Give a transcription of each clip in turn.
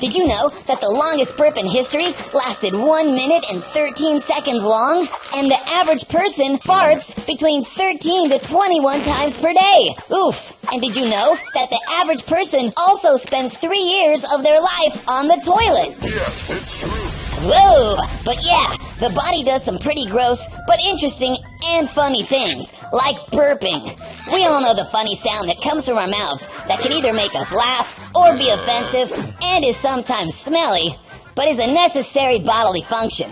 Did you know that the longest burp in history lasted 1 minute and 13 seconds long? And the average person farts between 13 to 21 times per day. Oof. And did you know that the average person also spends 3 years of their life on the toilet? Yes, it's true. Whoa! But yeah, the body does some pretty gross, but interesting and funny things, like burping. We all know the funny sound that comes from our mouths that can either make us laugh or be offensive and is sometimes smelly, but is a necessary bodily function.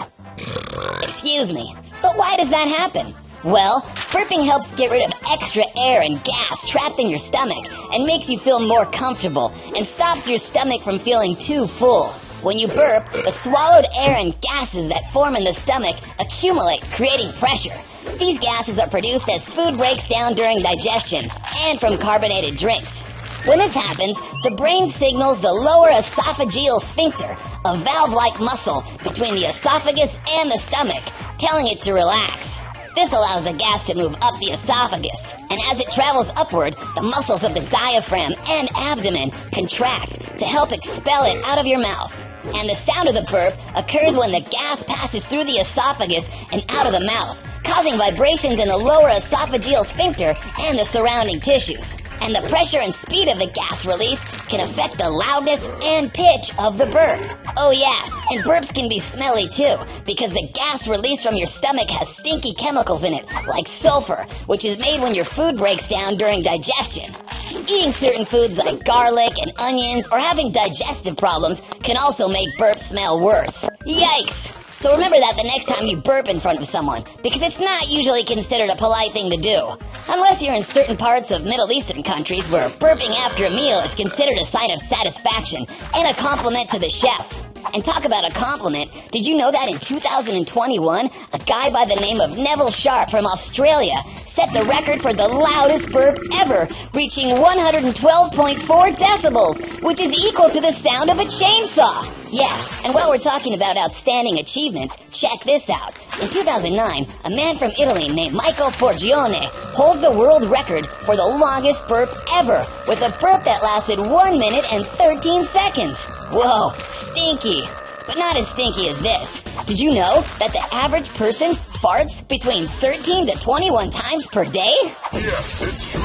Excuse me, but why does that happen? Well, burping helps get rid of extra air and gas trapped in your stomach and makes you feel more comfortable and stops your stomach from feeling too full. When you burp, the swallowed air and gases that form in the stomach accumulate, creating pressure. These gases are produced as food breaks down during digestion and from carbonated drinks. When this happens, the brain signals the lower esophageal sphincter, a valve-like muscle between the esophagus and the stomach, telling it to relax. This allows the gas to move up the esophagus, and as it travels upward, the muscles of the diaphragm and abdomen contract to help expel it out of your mouth. And the sound of the burp occurs when the gas passes through the esophagus and out of the mouth, causing vibrations in the lower esophageal sphincter and the surrounding tissues. And the pressure and speed of the gas release can affect the loudness and pitch of the burp. Oh yeah, and burps can be smelly too, because the gas released from your stomach has stinky chemicals in it, like sulfur, which is made when your food breaks down during digestion. Eating certain foods like garlic and onions or having digestive problems can also make burps smell worse. Yikes! So remember that the next time you burp in front of someone, because it's not usually considered a polite thing to do. Unless you're in certain parts of Middle Eastern countries where burping after a meal is considered a sign of satisfaction and a compliment to the chef. And talk about a compliment, did you know that in 2021, a guy by the name of Neville Sharp from Australia set the record for the loudest burp ever, reaching 112.4 decibels, which is equal to the sound of a chainsaw. Yeah, and while we're talking about outstanding achievements, check this out. In 2009, a man from Italy named Michael Forgione holds the world record for the longest burp ever, with a burp that lasted 1 minute and 13 seconds. Whoa, stinky. But not as stinky as this. Did you know that the average person farts between 13 to 21 times per day? Yes, it's true.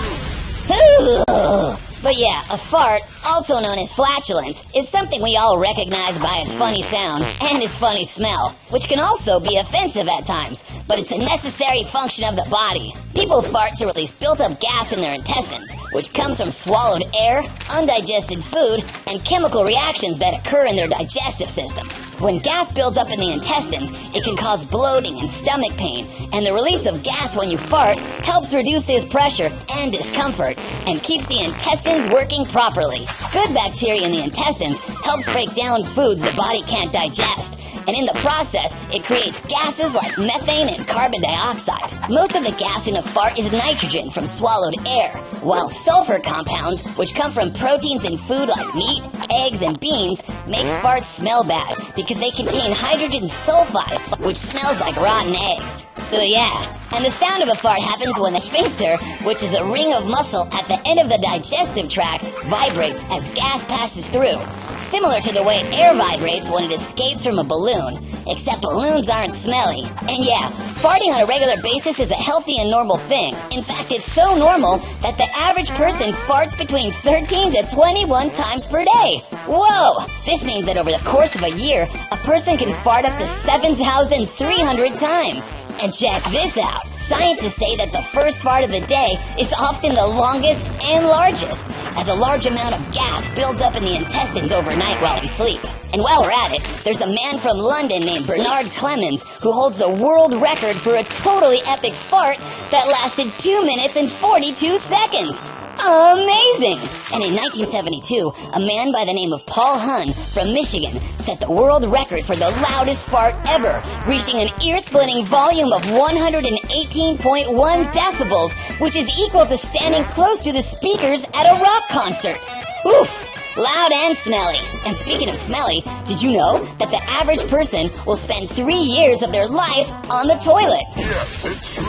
But yeah, a fart, also known as flatulence, is something we all recognize by its funny sound and its funny smell, which can also be offensive at times, but it's a necessary function of the body. People fart to release built-up gas in their intestines, which comes from swallowed air, undigested food, and chemical reactions that occur in their digestive system. When gas builds up in the intestines, it can cause bloating and stomach pain, and the release of gas when you fart helps reduce this pressure and discomfort, and keeps the intestines working properly. Good bacteria in the intestines helps break down foods the body can't digest, and in the process, it creates gases like methane and carbon dioxide. Most of the gas in a fart is nitrogen from swallowed air, while sulfur compounds, which come from proteins in food like meat, eggs, and beans, makes farts smell bad because they contain hydrogen sulfide, which smells like rotten eggs. So yeah, and the sound of a fart happens when the sphincter, which is a ring of muscle at the end of the digestive tract, vibrates as gas passes through. Similar to the way air vibrates when it escapes from a balloon, except balloons aren't smelly. And yeah, farting on a regular basis is a healthy and normal thing. In fact, it's so normal that the average person farts between 13 to 21 times per day. Whoa! This means that over the course of a year, a person can fart up to 7,300 times. And check this out. Scientists say that the first fart of the day is often the longest and largest, as a large amount of gas builds up in the intestines overnight while we sleep. And while we're at it, there's a man from London named Bernard Clemens who holds the world record for a totally epic fart that lasted 2 minutes and 42 seconds. Amazing! And in 1972, a man by the name of Paul Hunn from Michigan set the world record for the loudest fart ever, reaching an ear-splitting volume of 118.1 decibels, which is equal to standing close to the speakers at a rock concert. Oof! Loud and smelly. And speaking of smelly, did you know that the average person will spend 3 years of their life on the toilet? Yes, it's true.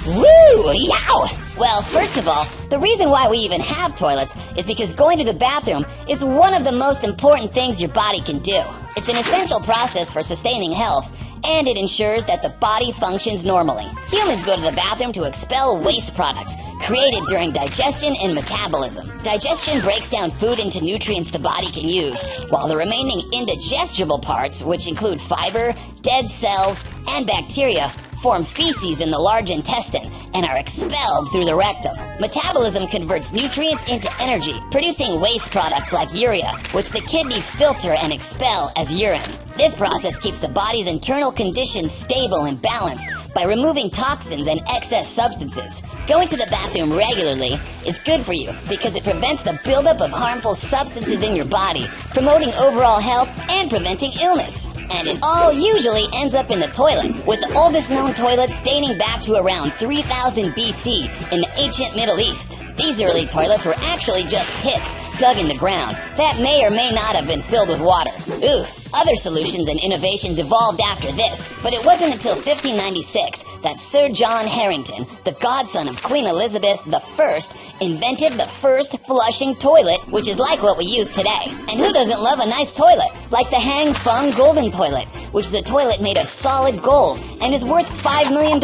Woo! Yow! Well, first of all, the reason why we even have toilets is because going to the bathroom is one of the most important things your body can do. It's an essential process for sustaining health, and it ensures that the body functions normally. Humans go to the bathroom to expel waste products created during digestion and metabolism. Digestion breaks down food into nutrients the body can use, while the remaining indigestible parts, which include fiber, dead cells, and bacteria, form feces in the large intestine and are expelled through the rectum. Metabolism converts nutrients into energy, producing waste products like urea, which the kidneys filter and expel as urine. This process keeps the body's internal conditions stable and balanced by removing toxins and excess substances. Going to the bathroom regularly is good for you because it prevents the buildup of harmful substances in your body, promoting overall health and preventing illness. And it all usually ends up in the toilet, with the oldest known toilets dating back to around 3000 BC in the ancient Middle East. These early toilets were actually just pits dug in the ground that may or may not have been filled with water. Other solutions and innovations evolved after this, but it wasn't until 1596 that Sir John Harrington, the godson of Queen Elizabeth I, invented the first flushing toilet, which is like what we use today. And who doesn't love a nice toilet? Like the Hang Feng Golden Toilet, which is a toilet made of solid gold and is worth $5 million,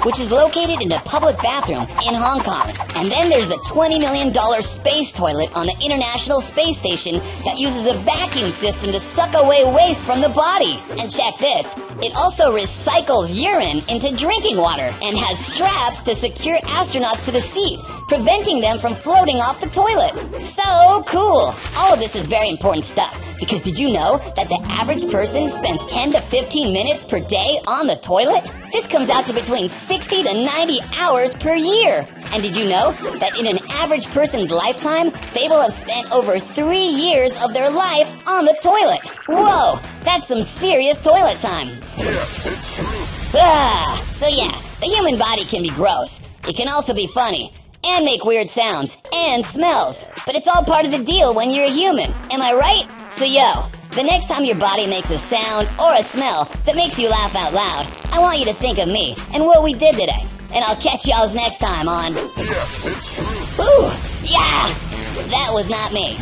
which is located in a public bathroom in Hong Kong. And then there's the $20 million space toilet on the International Space Station that uses a vacuum system to suck away waste from the body. And check this, it also recycles urine into drinking water and has straps to secure astronauts to the seat, preventing them from floating off the toilet. So cool! All of this is very important stuff, because did you know that the average person spends 10 to 15 minutes per day on the toilet? This comes out to between 60 to 90 hours per year. And did you know that in an average person's lifetime, they will have spent over 3 years of their life on the toilet? Whoa, that's some serious toilet time. Yeah, it's true. So yeah, the human body can be gross. It can also be funny, and make weird sounds, and smells. But it's all part of the deal when you're a human, am I right? So yo, the next time your body makes a sound or a smell that makes you laugh out loud, I want you to think of me and what we did today. And I'll catch y'all next time on... Yeah, it's true. Ooh, yeah! That was not me.